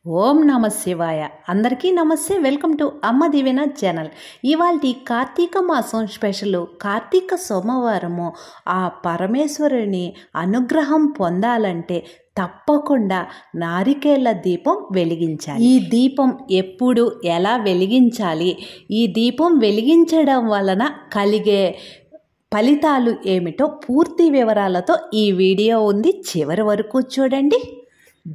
ఓం నమ శివాయ. అందరికీ నమస్తే. వెల్కమ్ టు అమ్మ దీవెన ఛానల్. ఇవాల్టి కార్తీక మాసం స్పెషల్ కార్తీక సోమవారము ఆ పరమేశ్వరుని అనుగ్రహం పొందాలంటే తప్పకుండా నారికేళ దీపం వెలిగించాలి. ఈ దీపం ఎప్పుడు ఎలా వెలిగించాలి, ఈ దీపం వెలిగించడం వలన కలిగే ఫలితాలు ఏమిటో పూర్తి వివరాలతో ఈ వీడియో ఉంది. చివరి వరకు చూడండి.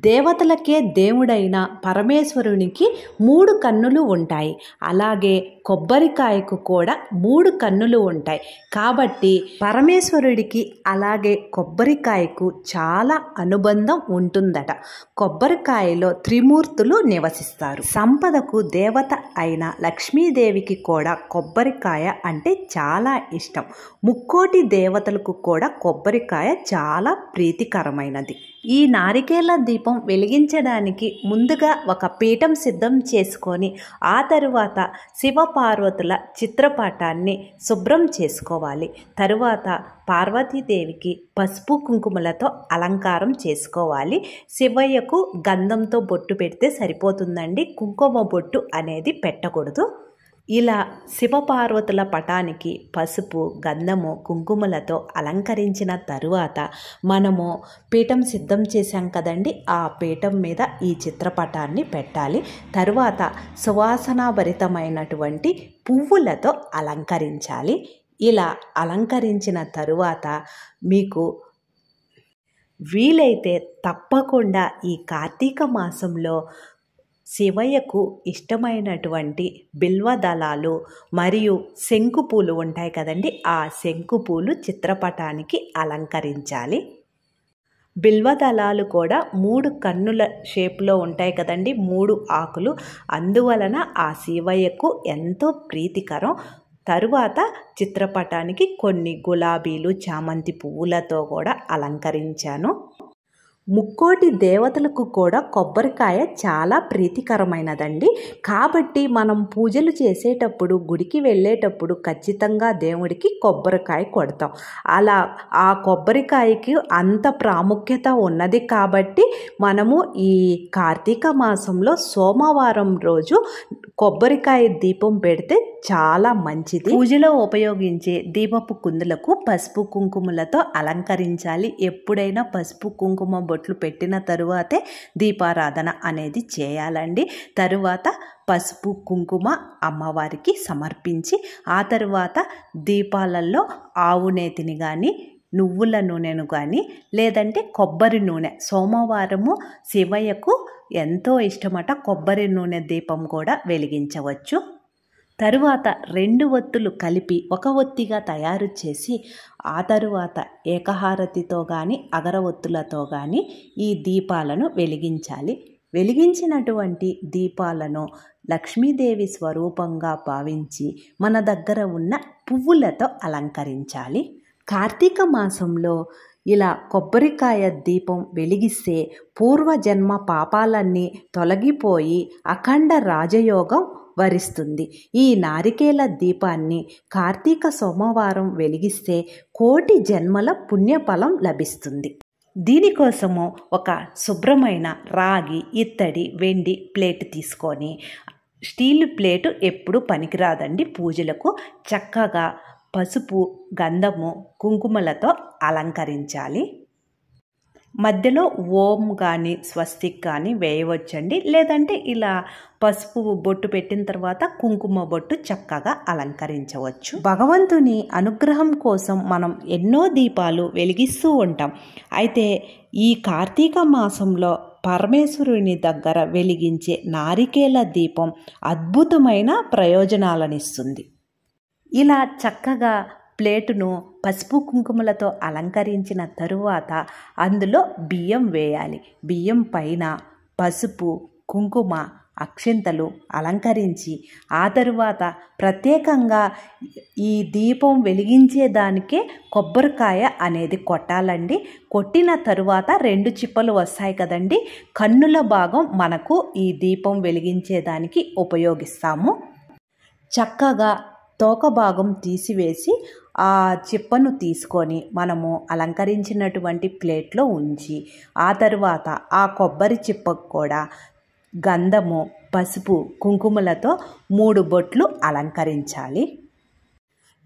దేవతలకే దేవుడైన పరమేశ్వరునికి 3 కన్నులు ఉంటాయి. అలాగే కొబ్బరికాయకు కూడా 3 కన్నులు ఉంటాయి. కాబట్టి పరమేశ్వరుడికి అలాగే కొబ్బరికాయకు చాలా అనుబంధం ఉంటుందట. కొబ్బరికాయలో త్రిమూర్తులు నివసిస్తారు. సంపదకు దేవత అయిన లక్ష్మీదేవికి కూడా కొబ్బరికాయ అంటే చాలా ఇష్టం. ముక్కోటి దేవతలకు కూడా కొబ్బరికాయ చాలా ప్రీతికరమైనది. ఈ నారికేళ దీపం వెలిగించడానికి ముందుగా ఒక పీఠం సిద్ధం చేసుకొని ఆ తరువాత శివపార్వతుల చిత్రపటాన్ని శుభ్రం చేసుకోవాలి. తరువాత పార్వతీదేవికి పసుపు కుంకుమలతో అలంకారం చేసుకోవాలి. శివయ్యకు గంధంతో బొట్టు పెడితే సరిపోతుందండి. కుంకుమ బొట్టు అనేది పెట్టకూడదు. ఇలా శివపార్వతుల పటానికి పసుపు, గంధము, కుంకుమలతో అలంకరించిన తరువాత మనము పీఠం సిద్ధం చేశాం కదండి, ఆ పీఠం మీద ఈ చిత్రపటాన్ని పెట్టాలి. తరువాత సువాసనాభరితమైనటువంటి పువ్వులతో అలంకరించాలి. ఇలా అలంకరించిన తరువాత మీకు వీలైతే తప్పకుండా ఈ కార్తీక మాసంలో శివయ్యకు ఇష్టమైనటువంటి బిల్వదళాలు మరియు శంకుపూలు ఉంటాయి కదండి, ఆ శంకుపూలు చిత్రపటానికి అలంకరించాలి. బిల్వదళాలు కూడా 3 కన్నుల షేప్లో ఉంటాయి కదండి, 3 ఆకులు. అందువలన ఆ శివయ్యకు ఎంతో ప్రీతికరం. తరువాత చిత్రపటానికి కొన్ని గులాబీలు, చామంతి పువ్వులతో కూడా అలంకరించాను. ముక్కోటి దేవతలకు కూడా కొబ్బరికాయ చాలా ప్రీతికరమైనదండి. కాబట్టి మనం పూజలు చేసేటప్పుడు, గుడికి వెళ్ళేటప్పుడు ఖచ్చితంగా దేవుడికి కొబ్బరికాయ కొడతాం. అలా ఆ కొబ్బరికాయకి అంత ప్రాముఖ్యత ఉన్నది. కాబట్టి మనము ఈ కార్తీక మాసంలో సోమవారం రోజు కొబ్బరికాయ దీపం పెడితే చాలా మంచిది. పూజలో ఉపయోగించే దీపపు కుందులకు పసుపు కుంకుమలతో అలంకరించాలి. ఎప్పుడైనా పసుపు కుంకుమ బొట్లు పెట్టిన తరువాతే దీపారాధన అనేది చేయాలండి. తరువాత పసుపు కుంకుమ అమ్మవారికి సమర్పించి ఆ తరువాత దీపాలలో ఆవు నేతిని కానీ, నువ్వుల నూనెను కానీ, లేదంటే కొబ్బరి నూనె, సోమవారము శివయ్యకు ఎంతో ఇష్టమట, కొబ్బరి నూనె దీపం కూడా వెలిగించవచ్చు. తరువాత 2 ఒత్తులు కలిపి ఒక ఒత్తిగా తయారు చేసి ఆ తరువాత ఏకహారతితో కానీ అగరవత్తులతో కానీ ఈ దీపాలను వెలిగించాలి. వెలిగించినటువంటి దీపాలను లక్ష్మీదేవి స్వరూపంగా భావించి మన దగ్గర ఉన్న పువ్వులతో అలంకరించాలి. కార్తీక మాసంలో ఇలా కొబ్బరికాయ దీపం వెలిగిస్తే పూర్వజన్మ పాపాలన్నీ తొలగిపోయి అఖండ రాజయోగం వరిస్తుంది. ఈ నారికేళ దీపాన్ని కార్తీక సోమవారం వెలిగిస్తే కోటి జన్మల పుణ్యఫలం లభిస్తుంది. దీనికోసము ఒక శుభ్రమైన రాగి, ఇత్తడి, వెండి ప్లేట్ తీసుకొని, స్టీల్ ప్లేటు ఎప్పుడు పనికిరాదండి పూజలకు, చక్కగా పసుపు, గంధము, కుంకుమలతో అలంకరించాలి. మధ్యలో ఓం కానీ స్వస్తిక్ కానీ వేయవచ్చండి. లేదంటే ఇలా పసుపు బొట్టు పెట్టిన తర్వాత కుంకుమ బొట్టు చక్కగా అలంకరించవచ్చు. భగవంతుని అనుగ్రహం కోసం మనం ఎన్నో దీపాలు వెలిగిస్తూ ఉంటాం. అయితే ఈ కార్తీక మాసంలో పరమేశ్వరుని దగ్గర వెలిగించే నారికేళ దీపం అద్భుతమైన ప్రయోజనాలనిస్తుంది. ఇలా చక్కగా ప్లేటును పసుపు కుంకుమలతో అలంకరించిన తరువాత అందులో బియ్యం వేయాలి. బియ్యం పైన పసుపు, కుంకుమ, అక్షింతలు అలంకరించి ఆ తరువాత ప్రత్యేకంగా ఈ దీపం వెలిగించేదానికే కొబ్బరికాయ అనేది కొట్టాలండి. కొట్టిన తరువాత 2 చిప్పలు వస్తాయి కదండి, కన్నుల భాగం మనకు ఈ దీపం వెలిగించేదానికి ఉపయోగిస్తాము. చక్కగా తోక భాగం తీసివేసి ఆ చిప్పను తీసుకొని మనము అలంకరించినటువంటి ప్లేట్లో ఉంచి ఆ తరువాత ఆ కొబ్బరి చిప్పకు కూడా గంధము, పసుపు, కుంకుమలతో 3 బొట్లు అలంకరించాలి.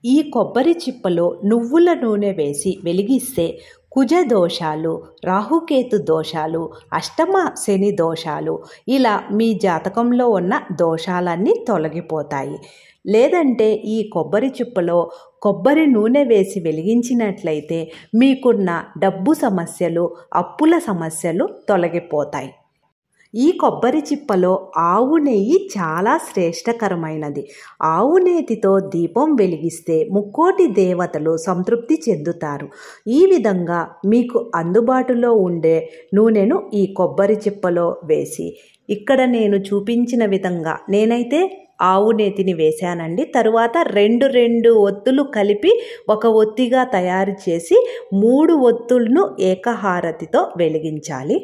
ఈ కొబ్బరి చిప్పలో నువ్వుల నూనె వేసి వెలిగిస్తే కుజ దోషాలు, రాహుకేతు దోషాలు, అష్టమ శని దోషాలు, ఇలా మీ జాతకంలో ఉన్న దోషాలన్నీ తొలగిపోతాయి. లేదంటే ఈ కొబ్బరి చిప్పలో కొబ్బరి నూనె వేసి వెలిగించినట్లయితే మీకున్న డబ్బు సమస్యలు, అప్పుల సమస్యలు తొలగిపోతాయి. ఈ కొబ్బరి చిప్పలో ఆవు నెయ్యి చాలా శ్రేష్టకరమైనది. ఆవు నేతితో దీపం వెలిగిస్తే ముక్కోటి దేవతలు సంతృప్తి చెందుతారు. ఈ విధంగా మీకు అందుబాటులో ఉండే నూనెను ఈ కొబ్బరి చిప్పలో వేసి, ఇక్కడ నేను చూపించిన విధంగా నేనైతే ఆవు నేతిని వేశానండి. తరువాత 2 ఒత్తులు కలిపి ఒక ఒత్తిగా తయారు చేసి 3 ఒత్తులను ఏకహారతితో వెలిగించాలి.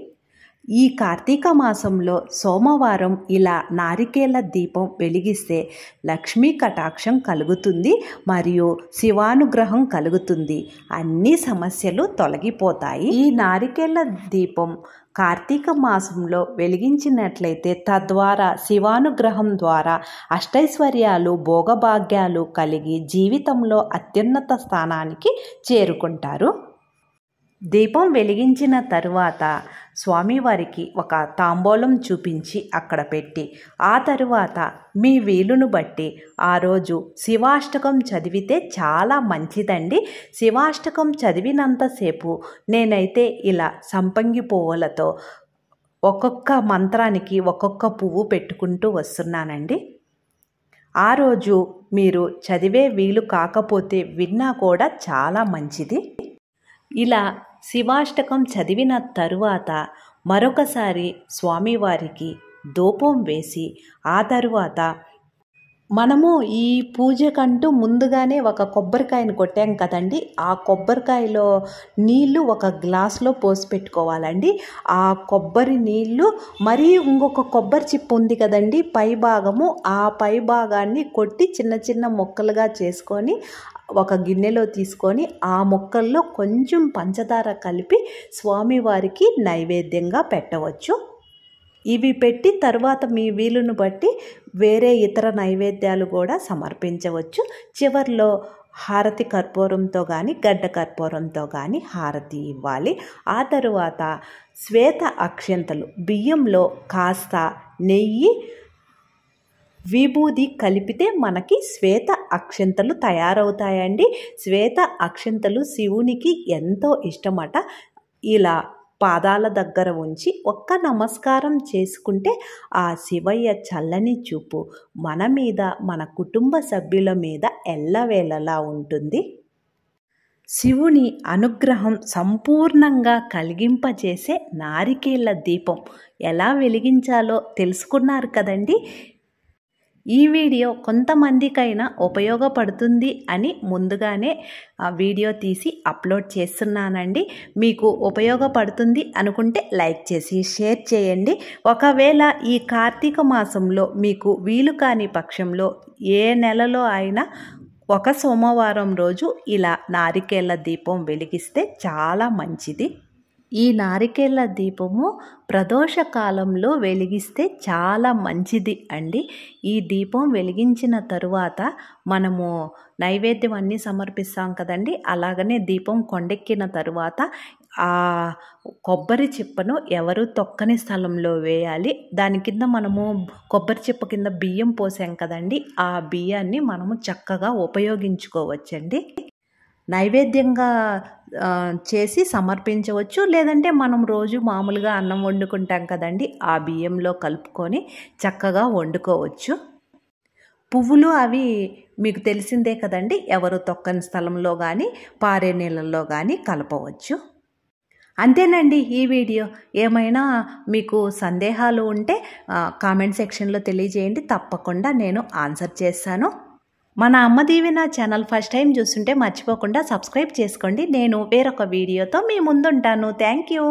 ఈ కార్తీక మాసంలో సోమవారం ఇలా నారికేళ దీపం వెలిగిస్తే లక్ష్మీ కటాక్షం కలుగుతుంది మరియు శివానుగ్రహం కలుగుతుంది. అన్ని సమస్యలు తొలగిపోతాయి. ఈ నారికేళ దీపం కార్తీక మాసంలో వెలిగించినట్లయితే తద్వారా శివానుగ్రహం ద్వారా అష్టైశ్వర్యాలు, భోగభాగ్యాలు కలిగి జీవితంలో అత్యున్నత స్థానానికి చేరుకుంటారు. దీపం వెలిగించిన తరువాత స్వామివారికి ఒక తాంబూలం చూపించి అక్కడ పెట్టి, ఆ తరువాత మీ వీలును బట్టి ఆ రోజు శివాష్టకం చదివితే చాలా మంచిదండి. శివాష్టకం చదివినంతసేపు నేనైతే ఇలా సంపంగి పువ్వులతో ఒక్కొక్క మంత్రానికి ఒక్కొక్క పువ్వు పెట్టుకుంటూ వస్తున్నానండి. ఆ రోజు మీరు చదివే వీలు కాకపోతే విన్నా కూడా చాలా మంచిది. ఇలా శివాష్టకం చదివిన తరువాత మరొకసారి స్వామివారికి ధూపం వేసి, ఆ తరువాత మనము ఈ పూజకంటూ ముందుగానే ఒక కొబ్బరికాయను కొట్టాం కదండి, ఆ కొబ్బరికాయలో నీళ్లు ఒక గ్లాసులో పోసి పెట్టుకోవాలండి. ఆ కొబ్బరి నీళ్లు మరి ఇంకొక కొబ్బరి చిప్ప ఉంది కదండి పై భాగము, ఆ పై భాగాన్ని కొట్టి చిన్న చిన్న ముక్కలుగా చేసుకొని ఒక గిన్నెలో తీసుకొని ఆ ముక్కల్లో కొంచెం పంచదార కలిపి స్వామివారికి నైవేద్యంగా పెట్టవచ్చు. ఇవి పెట్టి తర్వాత మీ వీలును బట్టి వేరే ఇతర నైవేద్యాలు కూడా సమర్పించవచ్చు. చివర్లో హారతి కర్పూరంతో కానీ గడ్డ కర్పూరంతో కానీ హారతి ఇవ్వాలి. ఆ తరువాత శ్వేత అక్షంతలు, బియ్యంలో కాస్త నెయ్యి, విభూది కలిపితే మనకి శ్వేత అక్షంతలు తయారవుతాయండి. శ్వేత అక్షంతలు శివునికి ఎంతో ఇష్టమట. ఇలా పాదాల దగ్గర ఉంచి ఒక్క నమస్కారం చేసుకుంటే ఆ శివయ్య చల్లని చూపు మన మీద, మన కుటుంబ సభ్యుల మీద ఎల్లవేళలా ఉంటుంది. శివుని అనుగ్రహం సంపూర్ణంగా కలిగింపజేసే నారికేళ దీపం ఎలా వెలిగించాలో తెలుసుకున్నారు కదండి. ఈ వీడియో కొంతమందికైనా ఉపయోగపడుతుంది అని ముందుగానే వీడియో తీసి అప్లోడ్ చేస్తున్నానండి. మీకు ఉపయోగపడుతుంది అనుకుంటే లైక్ చేసి షేర్ చేయండి. ఒకవేళ ఈ కార్తీక మాసంలో మీకు వీలు కాని పక్షంలో ఏ నెలలో అయినా ఒక సోమవారం రోజు ఇలా నారికేళ దీపం వెలిగిస్తే చాలా మంచిది. ఈ నారికేళ దీపము ప్రదోష కాలంలో వెలిగిస్తే చాలా మంచిది అండి. ఈ దీపం వెలిగించిన తరువాత మనము నైవేద్యం అన్నీ సమర్పిస్తాం కదండి, అలాగనే దీపం కొండెక్కిన తరువాత ఆ కొబ్బరి చిప్పను ఎవరు తొక్కని స్థలంలో వేయాలి. దాని కింద మనము కొబ్బరి చిప్ప కింద బియ్యం పోసాం కదండి, ఆ బియ్యాన్ని మనము చక్కగా ఉపయోగించుకోవచ్చండి. నైవేద్యంగా చేసి సమర్పించవచ్చు. లేదంటే మనం రోజు మామూలుగా అన్నం వండుకుంటాం కదండి, ఆ బియ్యంలో కలుపుకొని చక్కగా వండుకోవచ్చు. పువ్వులు అవి మీకు తెలిసిందే కదండి, ఎవరు తొక్కని స్థలంలో కానీ పారే నీళ్ళల్లో కానీ కలపవచ్చు. అంతేనండి ఈ వీడియో. ఏమైనా మీకు సందేహాలు ఉంటే కామెంట్ సెక్షన్లో తెలియజేయండి, తప్పకుండా నేను ఆన్సర్ చేస్తాను. మన అమ్మ దీవెన ఛానల్ ఫస్ట్ టైం చూస్తుంటే మర్చిపోకుండా సబ్స్క్రైబ్ చేసుకోండి. నేను వేరొక వీడియోతో మీ ముందుంటాను. Thank you.